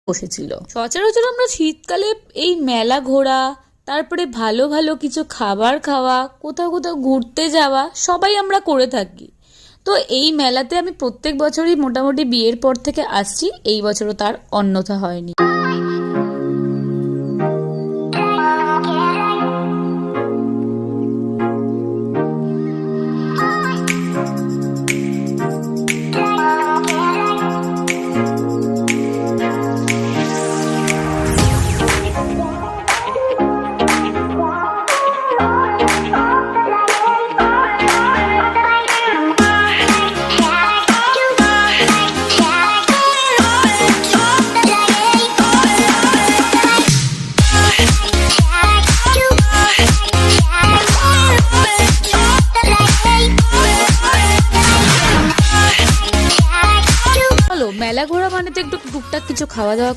বসেছিল। সচরাচর আমরা শীতকালে এই মেলা ঘোরা, তারপরে ভালো ভালো কিছু খাবার খাওয়া, কোথাও কোথাও ঘুরতে যাওয়া সবাই আমরা করে থাকি। তো এই মেলাতে আমি প্রত্যেক বছরই মোটামুটি বিয়ের পর থেকে আসছি, এই বছরও তার অন্যথা হয়নি। মেলা ঘোরা মানে তো একটু টুকটাক কিছু খাওয়া দাওয়া